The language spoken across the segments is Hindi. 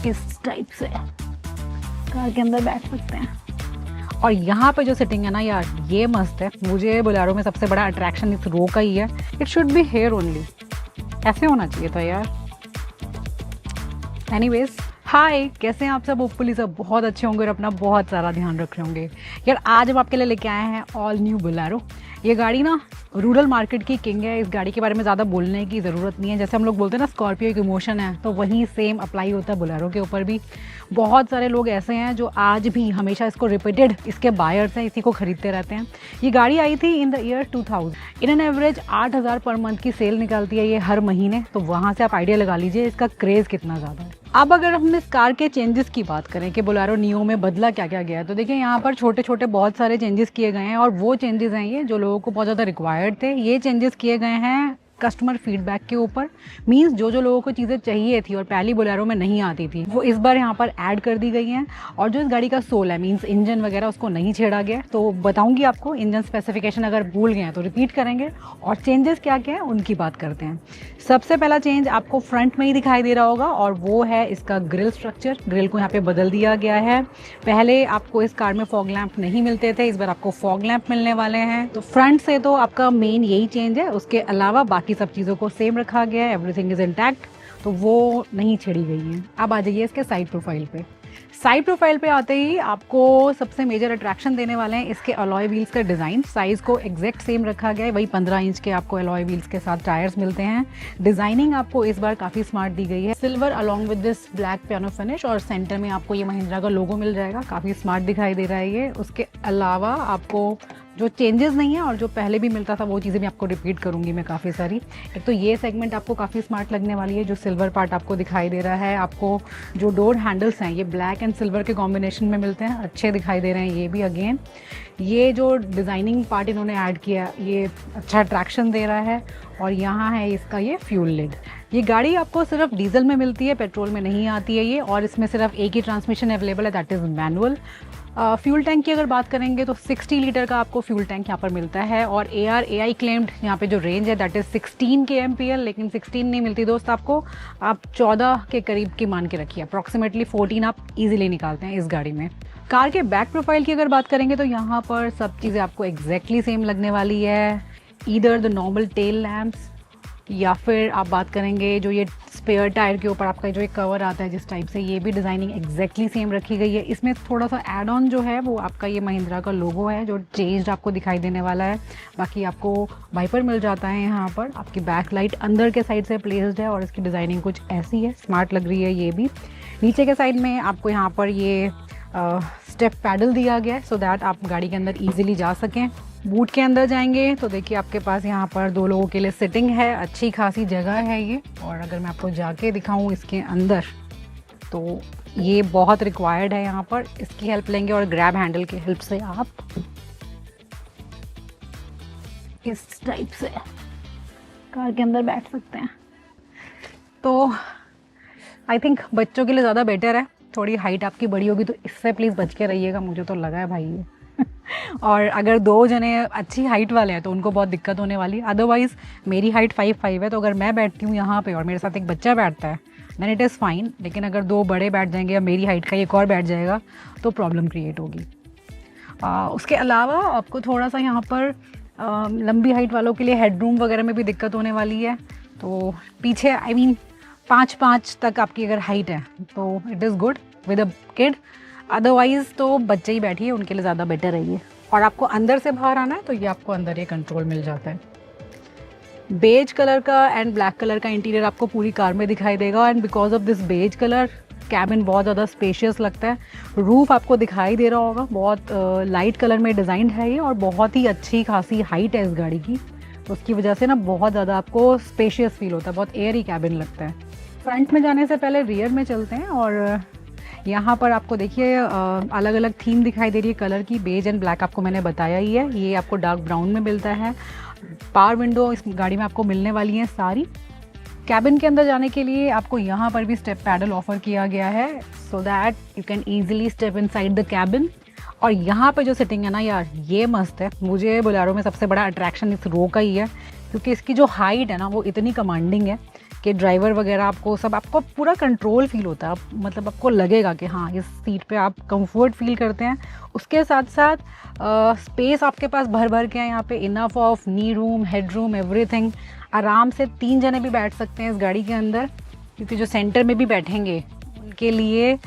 इस टाइप से कार के अंदर बैठ सकते हैं। और यहाँ पे जो सिटिंग है ना यार, ये मस्त है। मुझे बोलेरो में सबसे बड़ा अट्रैक्शन इस रो का ही है। It should be here only, ऐसे होना चाहिए था यार। एनीवेज, हाय, कैसे हैं आप सब? होपफुली सब बहुत अच्छे होंगे और अपना बहुत सारा ध्यान रख रहे होंगे। यार आज हम आपके लिए लेके आए हैं ऑल न्यू बोलेरो। ये गाड़ी ना रूरल मार्केट की किंग है। इस गाड़ी के बारे में ज़्यादा बोलने की ज़रूरत नहीं है। जैसे हम लोग बोलते हैं ना स्कॉर्पियो एक इमोशन है, तो वही सेम अप्लाई होता है बोलेरो के ऊपर भी। बहुत सारे लोग ऐसे हैं जो आज भी हमेशा इसको रिपीटेड इसके बायर्स हैं, इसी को खरीदते रहते हैं। ये गाड़ी आई थी in the year 2000। In an average 8000 per month की सेल निकालती है ये हर महीने। तो वहाँ से आप आइडिया लगा लीजिए इसका क्रेज़ कितना ज़्यादा है। अब अगर हम इस कार के चेंजेस की बात करें कि बोलेरो नियो में बदला क्या क्या गया है, तो देखिए यहाँ पर छोटे छोटे बहुत सारे चेंजेस किए गए हैं। और वो चेंजेस हैं ये जो लोगों को बहुत ज़्यादा रिक्वायर्ड थे। ये चेंजेस किए गए हैं कस्टमर फीडबैक के ऊपर। मींस जो जो लोगों को चीज़ें चाहिए थी और पहली बोलेरो में नहीं आती थी, वो इस बार यहाँ पर ऐड कर दी गई हैं। और जो इस गाड़ी का सोल है, मींस इंजन वगैरह, उसको नहीं छेड़ा गया। तो बताऊंगी आपको इंजन स्पेसिफिकेशन, अगर भूल गए हैं तो रिपीट करेंगे। और चेंजेस क्या क्या है उनकी बात करते हैं। सबसे पहला चेंज आपको फ्रंट में ही दिखाई दे रहा होगा, और वो है इसका ग्रिल स्ट्रक्चर। ग्रिल को यहाँ पे बदल दिया गया है। पहले आपको इस कार में फॉग लैंप नहीं मिलते थे, इस बार आपको फॉग लैंप मिलने वाले हैं। तो फ्रंट से तो आपका मेन यही चेंज है। उसके अलावा बाकी सब चीज़ों को सेम रखा गया है। एवरीथिंग इज इंटैक्ट, तो वो नहीं छेड़ी गई है। अब आ जाइए इसके साइड प्रोफाइल पे। साइड प्रोफाइल पे आते ही आपको सबसे मेजर अट्रैक्शन देने वाले हैं इसके अलॉय व्हील्स का डिज़ाइन। साइज़ को एग्जैक्ट सेम रखा गया है, वही 15 इंच के आपको अलॉय व्हील्स के साथ टायर्स मिलते हैं। डिज़ाइनिंग आपको इस बार काफ़ी स्मार्ट दी गई है। Silver along with this black piano finish, और सेंटर में आपको ये महिंद्रा का लोगो मिल जाएगा। काफ़ी स्मार्ट दिखाई दे रहा है ये। उसके अलावा आपको जो चेंजेस नहीं है और जो पहले भी मिलता था वो चीज़ें भी आपको रिपीट करूंगी मैं काफ़ी सारी। एक तो ये सेगमेंट आपको काफ़ी स्मार्ट लगने वाली है। जो सिल्वर पार्ट आपको दिखाई दे रहा है, आपको जो डोर हैंडल्स हैं ये ब्लैक एंड सिल्वर के कॉम्बिनेशन में मिलते हैं, अच्छे दिखाई दे रहे हैं ये भी। अगेन ये जो डिज़ाइनिंग पार्ट इन्होंने ऐड किया, ये अच्छा अट्रैक्शन दे रहा है। और यहाँ है इसका ये फ्यूल लिड। ये गाड़ी आपको सिर्फ डीजल में मिलती है, पेट्रोल में नहीं आती है ये। और इसमें सिर्फ एक ही ट्रांसमिशन अवेलेबल है, that is manual. Fuel tank की अगर बात करेंगे तो 60 लीटर का आपको फ्यूल टैंक यहाँ पर मिलता है। और ARAI क्लेम्ड यहाँ पे जो रेंज है दैट इज़ 16 kmpl, लेकिन 16 नहीं मिलती दोस्त आपको, आप 14 के करीब की मान के रखिए। अप्रॉक्सीमेटली 14 आप इजीली निकालते हैं इस गाड़ी में। कार के बैक प्रोफाइल की अगर बात करेंगे तो यहाँ पर सब चीज़ें आपको एग्जैक्टली सेम लगने वाली है। Either the normal tail lamps, या फिर आप बात करेंगे जो ये स्पेयर टायर के ऊपर आपका जो एक कवर आता है जिस टाइप से, ये भी डिज़ाइनिंग एग्जैक्टली सेम रखी गई है। इसमें थोड़ा सा एड ऑन जो है वो आपका ये महिंद्रा का लोगो है जो चेंज्ड आपको दिखाई देने वाला है। बाकी आपको वाइपर मिल जाता है यहाँ पर। आपकी बैक लाइट अंदर के साइड से प्लेस्ड है और इसकी डिज़ाइनिंग कुछ ऐसी है, स्मार्ट लग रही है ये भी। नीचे के साइड में आपको यहाँ पर ये स्टेप पैडल दिया गया है सो दैट आप गाड़ी के अंदर ईजिली जा सकें। बूट के अंदर जाएंगे तो देखिए आपके पास यहाँ पर 2 लोगों के लिए सिटिंग है, अच्छी खासी जगह है ये। और अगर मैं आपको जाके दिखाऊं इसके अंदर, तो ये बहुत रिक्वायर्ड है यहाँ पर। इसकी हेल्प लेंगे और ग्रैब हैंडल की हेल्प से आप इस टाइप से कार के अंदर बैठ सकते हैं। तो आई थिंक बच्चों के लिए ज़्यादा बेटर है। थोड़ी हाइट आपकी बड़ी होगी तो इससे प्लीज़ बच के रहिएगा, मुझे तो लगा है भाई ये। और अगर 2 जने अच्छी हाइट वाले हैं तो उनको बहुत दिक्कत होने वाली है। अदरवाइज़ मेरी हाइट 5'5" है, तो अगर मैं बैठती हूँ यहाँ पे और मेरे साथ एक बच्चा बैठता है देन इट इज़ फाइन। लेकिन अगर 2 बड़े बैठ जाएंगे या मेरी हाइट का एक और बैठ जाएगा तो प्रॉब्लम क्रिएट होगी। उसके अलावा आपको थोड़ा सा यहाँ पर लंबी हाइट वालों के लिए हेडरूम वगैरह में भी दिक्कत होने वाली है। तो पीछे आई मीन 5'5" तक आपकी अगर हाइट है तो it is good with a kid. Otherwise तो बच्चे ही बैठिए, उनके लिए ज़्यादा बेटर है ये। और आपको अंदर से बाहर आना है तो ये आपको अंदर ये कंट्रोल मिल जाता है। बेज कलर का एंड ब्लैक कलर का इंटीरियर आपको पूरी कार में दिखाई देगा। And because of this beige colour cabin बहुत ज़्यादा स्पेशियस लगता है। रूफ आपको दिखाई दे रहा होगा, बहुत लाइट कलर में डिज़ाइंड है ये। और बहुत ही अच्छी खासी हाइट है इस गाड़ी की, तो उसकी वजह से ना बहुत ज़्यादा आपको स्पेशियस फील होता है, बहुत एयरी कैबिन लगता है। फ्रंट में जाने से पहले रियर में चलते हैं। और यहाँ पर आपको देखिए अलग अलग थीम दिखाई दे रही है कलर की। बेज एंड ब्लैक आपको मैंने बताया ही है। ये आपको डार्क ब्राउन में मिलता है। पावर विंडो इस गाड़ी में आपको मिलने वाली हैं सारी। कैबिन के अंदर जाने के लिए आपको यहाँ पर भी स्टेप पैडल ऑफर किया गया है so that you can easily step inside the cabin. और यहाँ पे जो सिटिंग है ना यार, ये मस्त है। मुझे बोलेरो में सबसे बड़ा अट्रैक्शन इस रो का ही है, क्योंकि इसकी जो हाइट है ना वो इतनी कमांडिंग है कि ड्राइवर वगैरह आपको सब, आपको पूरा कंट्रोल फील होता है। मतलब आपको लगेगा कि हाँ इस सीट पे आप कंफर्ट फील करते हैं। उसके साथ साथ स्पेस आपके पास भर भर के है यहाँ पे, enough of knee room, head room, everything. आराम से 3 जने भी बैठ सकते हैं इस गाड़ी के अंदर, क्योंकि जो सेंटर में भी बैठेंगे उनके लिए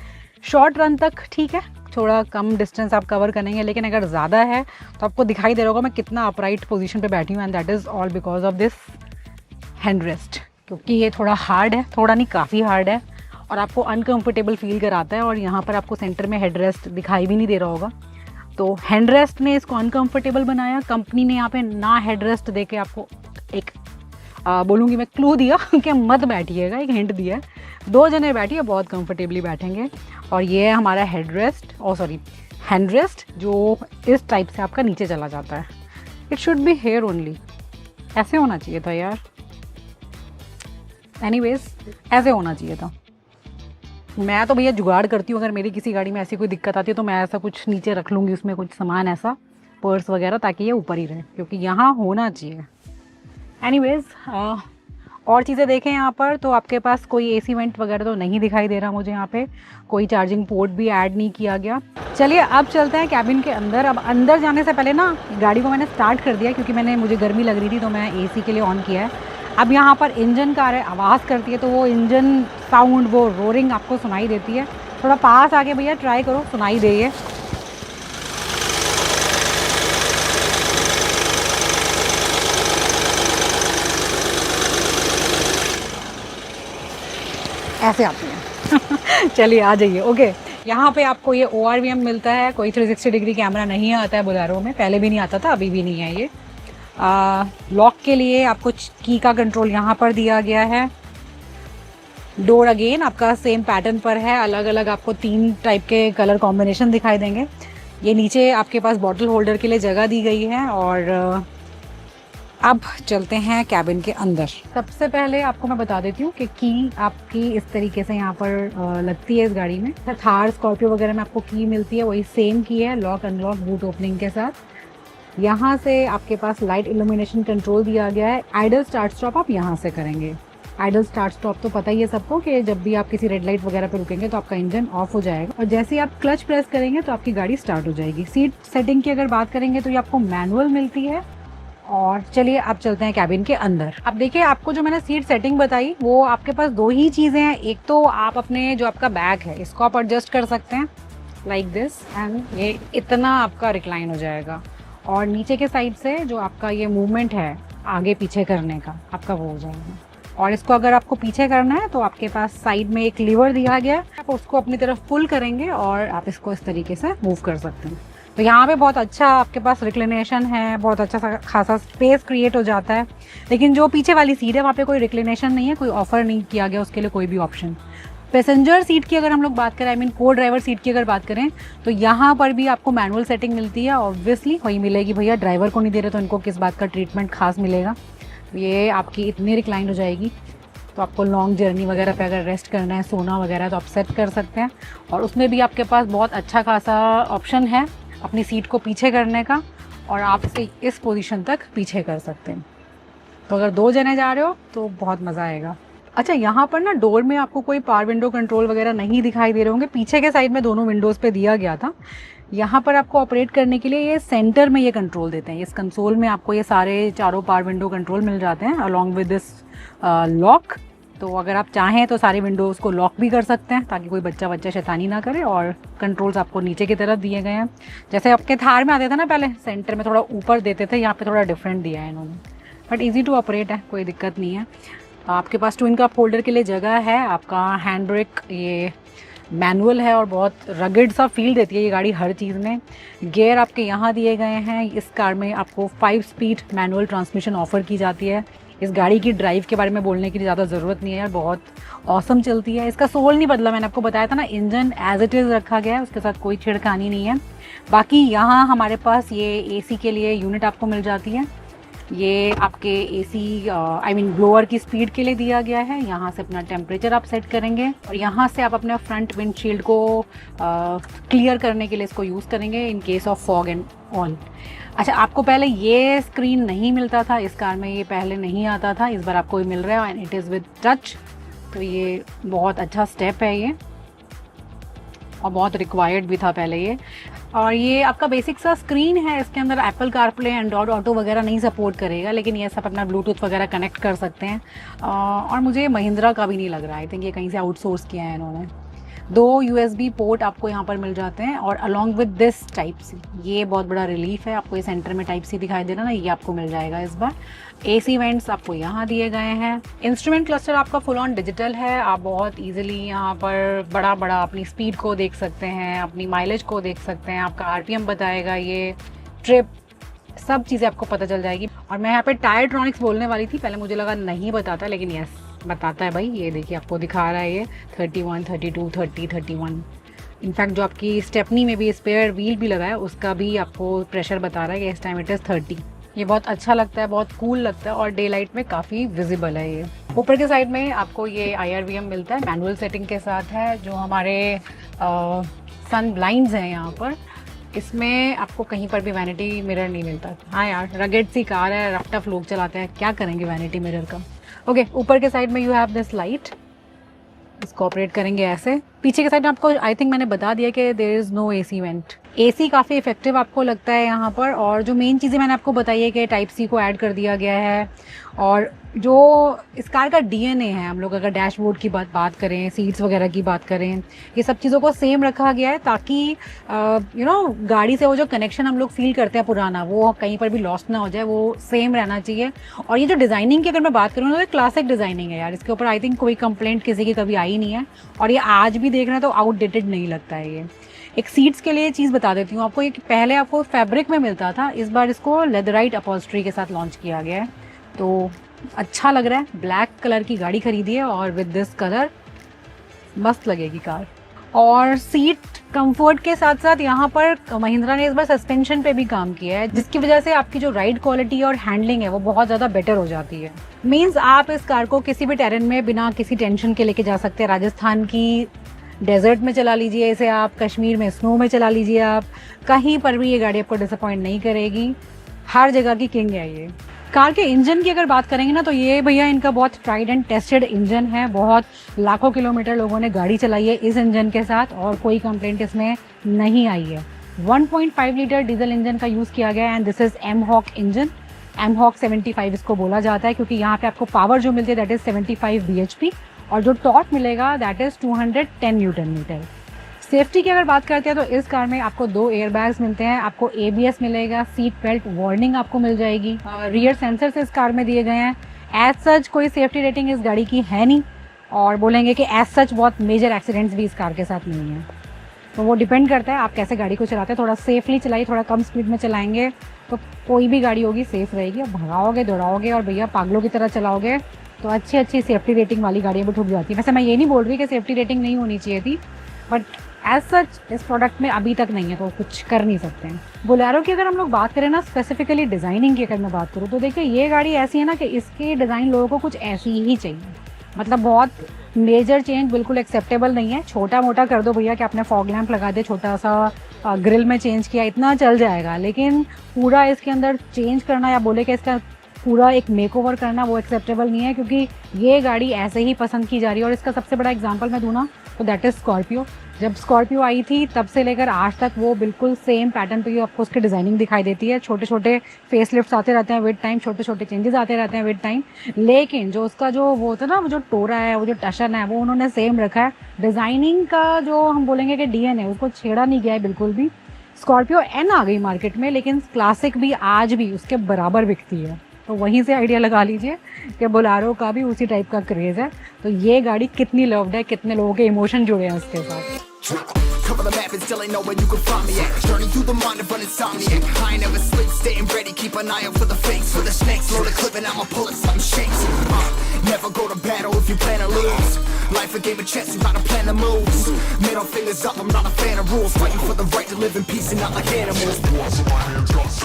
शॉर्ट रन तक ठीक है, थोड़ा कम डिस्टेंस आप कवर करेंगे। लेकिन अगर ज़्यादा है तो आपको दिखाई दे रहा होगा मैं कितना अपराइट पोजीशन पे बैठी हूँ, and that is all because of this hand rest, क्योंकि ये थोड़ा हार्ड है, थोड़ा नहीं काफ़ी हार्ड है और आपको अनकंफर्टेबल फील कराता है। और यहाँ पर आपको सेंटर में हेड रेस्ट दिखाई भी नहीं दे रहा होगा, तो हैंड रेस्ट ने इसको अनकंफर्टेबल बनाया। कंपनी ने यहाँ पे ना हेड रेस्ट दे के आपको एक बोलूँगी मैं क्लू दिया कि मत बैठिएगा, एक हिंट दिया है। 2 जने बैठिए, बहुत कंफर्टेबली बैठेंगे। और ये है हमारा हेड रेस्ट, हैंड रेस्ट, जो इस टाइप से आपका नीचे चला जाता है। It should be here only, ऐसे होना चाहिए था यार। एनीवेज ऐसे होना चाहिए था। मैं तो भैया जुगाड़ करती हूँ, अगर मेरी किसी गाड़ी में ऐसी कोई दिक्कत आती है तो मैं ऐसा कुछ नीचे रख लूँगी, उसमें कुछ सामान ऐसा, पर्स वगैरह, ताकि ये ऊपर ही रहे, क्योंकि यहाँ होना चाहिए। एनीवेज और चीज़ें देखें यहाँ पर तो आपके पास कोई एसी वेंट वगैरह तो नहीं दिखाई दे रहा मुझे। यहाँ पे कोई चार्जिंग पोर्ट भी ऐड नहीं किया गया। चलिए अब चलते हैं कैबिन के अंदर। अब अंदर जाने से पहले ना गाड़ी को मैंने स्टार्ट कर दिया, क्योंकि मुझे गर्मी लग रही थी तो मैं एसी के लिए ऑन किया है। अब यहाँ पर इंजन का आवाज़ करती है, तो वो इंजन साउंड, वो रोरिंग आपको सुनाई देती है। थोड़ा पास आके भैया ट्राई करो, सुनाई दे ये। ऐसे आती है चलिए आ जाइए। ओके, यहाँ पे आपको ये ORVM मिलता है। कोई 360 डिग्री कैमरा नहीं आता है बोलेरो में, पहले भी नहीं आता था, अभी भी नहीं है ये। लॉक के लिए आपको की का कंट्रोल यहाँ पर दिया गया है। डोर अगेन आपका सेम पैटर्न पर है, अलग अलग आपको 3 टाइप के कलर कॉम्बिनेशन दिखाई देंगे। ये नीचे आपके पास बॉटल होल्डर के लिए जगह दी गई है। और अब चलते हैं कैबिन के अंदर। सबसे पहले आपको मैं बता देती हूँ कि की आपकी इस तरीके से यहाँ पर लगती है इस गाड़ी में। थार, स्कॉर्पियो वगैरह में आपको की मिलती है, वही सेम की है, लॉक अनलॉक बूट ओपनिंग के साथ। यहाँ से आपके पास लाइट इल्यूमिनेशन कंट्रोल दिया गया है। आइडल स्टार्ट स्टॉप आप यहाँ से करेंगे। आइडल स्टार्ट स्टॉप तो पता ही है सबको कि जब भी आप किसी रेड लाइट वगैरह पे रुकेंगे तो आपका इंजन ऑफ हो जाएगा, और जैसे ही आप क्लच प्रेस करेंगे तो आपकी गाड़ी स्टार्ट हो जाएगी। सीट सेटिंग की अगर बात करेंगे तो ये आपको मैनुअल मिलती है। और चलिए अब चलते हैं कैबिन के अंदर। अब देखिए, आपको जो मैंने सीट सेटिंग बताई वो आपके पास 2 ही चीज़ें हैं। एक तो आप अपने जो आपका बैग है इसको आप एडजस्ट कर सकते हैं लाइक दिस, एंड ये इतना आपका रिक्लाइन हो जाएगा। और नीचे के साइड से जो आपका ये मूवमेंट है आगे पीछे करने का, आपका वो हो जाएगा। और इसको अगर आपको पीछे करना है तो आपके पास साइड में एक लीवर दिया गया है, आप उसको अपनी तरफ पुल करेंगे और आप इसको इस तरीके से मूव कर सकते हैं। तो यहाँ पे बहुत अच्छा आपके पास रिक्लिनेशन है, बहुत अच्छा खासा स्पेस क्रिएट हो जाता है। लेकिन जो पीछे वाली सीट है वहाँ पे कोई रिक्लिनेशन नहीं है, कोई ऑफर नहीं किया गया उसके लिए कोई भी ऑप्शन। पैसेंजर सीट की अगर हम लोग बात करें, आई मीन को ड्राइवर सीट की अगर बात करें, तो यहाँ पर भी आपको मैनुअल सेटिंग मिलती है। ऑब्वियसली वही मिलेगी भैया, ड्राइवर को नहीं दे रहे तो इनको किस बात का ट्रीटमेंट खास मिलेगा। तो ये आपकी इतनी रिक्लाइन हो जाएगी, तो आपको लॉन्ग जर्नी वगैरह पे अगर रेस्ट करना है, सोना वगैरह, तो आप सेट कर सकते हैं। और उसमें भी आपके पास बहुत अच्छा खासा ऑप्शन है अपनी सीट को पीछे करने का, और आप इसे इस पोजीशन तक पीछे कर सकते हैं। तो अगर 2 जने जा रहे हो तो बहुत मज़ा आएगा। अच्छा, यहाँ पर ना डोर में आपको कोई पावर विंडो कंट्रोल वगैरह नहीं दिखाई दे रहे होंगे, पीछे के साइड में दोनों विंडोज़ पे दिया गया था। यहाँ पर आपको ऑपरेट करने के लिए ये सेंटर में ये कंट्रोल देते हैं। इस कंसोल में आपको ये सारे चारों पावर विंडो कंट्रोल मिल जाते हैं अलॉन्ग विद दिस लॉक। तो अगर आप चाहें तो सारे विंडोज़ को लॉक भी कर सकते हैं ताकि कोई बच्चा शैतानी ना करे। और कंट्रोल्स आपको नीचे की तरफ दिए गए हैं, जैसे आपके थार में आते थे ना पहले, सेंटर में थोड़ा ऊपर देते थे, यहाँ पे थोड़ा डिफरेंट दिया है इन्होंने, बट इजी टू ऑपरेट है, कोई दिक्कत नहीं है। आपके पास ट्विन कप होल्डर के लिए जगह है। आपका हैंड ब्रेक ये मैनुअल है और बहुत रगड़ सा फील देती है ये गाड़ी हर चीज़ में। गियर आपके यहाँ दिए गए हैं। इस कार में आपको 5 स्पीड मैनुअल ट्रांसमिशन ऑफर की जाती है। इस गाड़ी की ड्राइव के बारे में बोलने की ज़्यादा ज़रूरत नहीं है यार, बहुत ऑसम चलती है। इसका सोल नहीं बदला, मैंने आपको बताया था ना, इंजन एज इट इज़ रखा गया है, उसके साथ कोई छिड़खानी नहीं है। बाकी यहाँ हमारे पास ये एसी के लिए यूनिट आपको मिल जाती है। ये आपके एसी आई मीन ब्लोअर की स्पीड के लिए दिया गया है। यहाँ से अपना टेम्परेचर आप सेट करेंगे और यहाँ से आप अपने फ्रंट विंडशील्ड को क्लियर करने के लिए इसको यूज़ करेंगे in case of fog and all. अच्छा, आपको पहले ये स्क्रीन नहीं मिलता था इस कार में, ये पहले नहीं आता था, इस बार आपको ये मिल रहा है and it is with touch. तो ये बहुत अच्छा स्टेप है ये, और बहुत रिक्वायर्ड भी था पहले ये। और ये आपका बेसिक सा स्क्रीन है, इसके अंदर एप्पल कारप्ले एंड्रॉयड ऑटो वगैरह नहीं सपोर्ट करेगा, लेकिन ये सब अपना ब्लूटूथ वगैरह कनेक्ट कर सकते हैं। और मुझे महिंद्रा का भी नहीं लग रहा है, आई थिंक ये कहीं से आउटसोर्स किया है इन्होंने। 2 USB पोर्ट आपको यहाँ पर मिल जाते हैं और along with this type C, ये बहुत बड़ा रिलीफ है। आपको ये सेंटर में टाइप सी दिखाई दे रहा है ना, ये आपको मिल जाएगा इस बार। AC वेंट्स आपको यहाँ दिए गए हैं। इंस्ट्रूमेंट क्लस्टर आपका फुल ऑन डिजिटल है। आप बहुत इजीली यहाँ पर बड़ा बड़ा अपनी स्पीड को देख सकते हैं, अपनी माइलेज को देख सकते हैं, आपका RPM बताएगा, ये ट्रिप, सब चीज़ें आपको पता चल जाएगी। और मैं यहाँ पे टायरट्रॉनिक्स बोलने वाली थी, पहले मुझे लगा नहीं बताता, लेकिन यस बताता है भाई। ये देखिए आपको दिखा रहा है ये 31, 32, 30, 31। इनफैक्ट जो आपकी स्टेपनी में भी स्पेयर व्हील भी लगा है उसका भी आपको प्रेशर बता रहा है कि इस टाइम इट इज़ 30। ये बहुत अच्छा लगता है, बहुत कूल लगता है और डे लाइट में काफ़ी विजिबल है ये। ऊपर के साइड में आपको ये IRVM मिलता है, मैनुअल सेटिंग के साथ है। जो हमारे सन ब्लाइंड्स हैं यहाँ पर, इसमें आपको कहीं पर भी वैनिटी मिरर नहीं मिलता। हाँ यार, रगेड सी कार है, रफ टफ लोग चलाते हैं, क्या करेंगे वैनिटी मिरर का। ओके, ऊपर के साइड में यू हैव दिस लाइट, इसको ऑपरेट करेंगे ऐसे। पीछे के साइड में आपको आई थिंक मैंने बता दिया कि there is no AC vent. AC काफ़ी इफेक्टिव आपको लगता है यहाँ पर। और जो मेन चीज़ें मैंने आपको बताई है कि टाइप C को ऐड कर दिया गया है, और जो इस कार का DNA है, हम लोग अगर डैशबोर्ड की बात करें, सीट्स वगैरह की बात करें, ये सब चीज़ों को सेम रखा गया है ताकि गाड़ी से वो जो कनेक्शन हम लोग फील करते हैं पुराना, वो कहीं पर भी लॉस्ट ना हो जाए, वो सेम रहना चाहिए। और ये जो डिज़ाइनिंग की अगर मैं बात करूँ तो क्लासिक डिज़ाइनिंग है यार, इसके ऊपर आई थिंक कोई कंप्लेंट किसी की कभी आई नहीं है, और ये आज भी देख रहे हैं तो आउटडेटेड नहीं लगता है ये। एक सीट्स के लिए चीज़ बता देती हूँ आपको, ये पहले आपको फैब्रिक में मिलता था, इस बार इसको लेदराइट अपॉल्स्ट्री के साथ लॉन्च किया गया है, तो अच्छा लग रहा है। ब्लैक कलर की गाड़ी खरीदी है और विद दिस कलर मस्त लगेगी कार। और सीट कंफर्ट के साथ साथ यहाँ पर महिंद्रा ने इस बार सस्पेंशन पे भी काम किया है, जिसकी वजह से आपकी जो राइड क्वालिटी और हैंडलिंग है वो बहुत ज़्यादा बेटर हो जाती है। मीन्स आप इस कार को किसी भी टेरेन में बिना किसी टेंशन के लेके जा सकते हैं। राजस्थान की डेजर्ट में चला लीजिए इसे आप, कश्मीर में स्नो में चला लीजिए आप, कहीं पर भी ये गाड़ी आपको डिसअपॉइंट नहीं करेगी। हर जगह की किंग है ये। कार के इंजन की अगर बात करेंगे ना, तो ये भैया इनका बहुत ट्राइड एंड टेस्टेड इंजन है। बहुत लाखों किलोमीटर लोगों ने गाड़ी चलाई है इस इंजन के साथ और कोई कंप्लेंट इसमें नहीं आई है। 1.5 लीटर डीजल इंजन का यूज़ किया गया है and this is M-Hawk engine. M-Hawk 75 इसको बोला जाता है क्योंकि यहाँ पे आपको पावर जो मिलती है दैट इज़ 75 bhp और जो टॉर्क मिलेगा that is 210 newton metre. Safety की अगर बात करते हैं तो इस कार में आपको 2 एयरबैग्स मिलते हैं, आपको ABS मिलेगा, सीट बेल्ट वार्निंग आपको मिल जाएगी, रियर सेंसर्स इस कार में दिए गए हैं। एज सच कोई सेफ्टी रेटिंग इस गाड़ी की है नहीं, और बोलेंगे कि एज सच बहुत मेजर एक्सीडेंट्स भी इस कार के साथ नहीं है। तो वो डिपेंड करता है आप कैसे गाड़ी को चलाते हैं। थोड़ा सेफली चलाइए, थोड़ा कम स्पीड में चलाएंगे तो कोई भी गाड़ी होगी सेफ रहेगी। और भगाओगे, दौड़ाओगे और भैया पागलों की तरह चलाओगे तो अच्छी सेफ्टी रेटिंग वाली गाड़ियाँ भी ठुक जाती है। वैसे मैं ये नहीं बोल रही कि सेफ्टी रेटिंग नहीं होनी चाहिए थी, बट एज सच इस प्रोडक्ट में अभी तक नहीं है तो कुछ कर नहीं सकते हैं। बोलेरो की अगर हम लोग बात करें ना, स्पेसिफिकली डिज़ाइनिंग की अगर मैं बात करूँ तो देखिए ये गाड़ी ऐसी है ना कि इसके डिज़ाइन लोगों को कुछ ऐसी ही चाहिए। मतलब बहुत मेजर चेंज बिल्कुल एक्सेप्टेबल नहीं है। छोटा मोटा कर दो भैया कि आपने फॉग लैंप लगा दे, छोटा सा ग्रिल में चेंज किया, इतना चल जाएगा, लेकिन पूरा इसके अंदर चेंज करना या बोले कि इसका पूरा एक मेकओवर करना वो एक्सेप्टेबल नहीं है, क्योंकि ये गाड़ी ऐसे ही पसंद की जा रही है। और इसका सबसे बड़ा एग्जांपल मैं दूँ ना तो दैट इज़ स्कॉर्पियो। जब स्कॉर्पियो आई थी तब से लेकर आज तक वो बिल्कुल सेम पैटर्न पे आपको उसकी डिज़ाइनिंग दिखाई देती है। छोटे छोटे फेस लिफ्ट्स आते रहते हैं विद टाइम, छोटे छोटे चेंजेस आते रहते हैं विद टाइम, लेकिन जो उसका जो वो होता है ना, वो जो टोरा है, वो जो टशन है, वो उन्होंने सेम रखा है। डिज़ाइनिंग का जो हम बोलेंगे कि DNA है उसको छेड़ा नहीं गया है बिल्कुल भी। स्कॉर्पियो N आ गई मार्केट में, लेकिन क्लासिक भी आज भी उसके बराबर बिकती है। तो वहीं से आइडिया लगा लीजिए कि बोलेरो का भी उसी टाइप का क्रेज़ है। तो ये गाड़ी कितनी लव्ड है, कितने लोगों के इमोशन जुड़े हैं उसके साथ। Cover the map and still ain't know where you can find me at. Journey through the mind of an insomniac. I ain't never sleep, staying ready, keep an eye out for the fakes, for the snakes. Load a clip and I'ma pull it, something shakes. Never go to battle if you plan to lose. Life a game of chess, you gotta plan the moves. Middle fingers up, I'm not a fan of rules. Fighting for the right to live in peace and not like animals.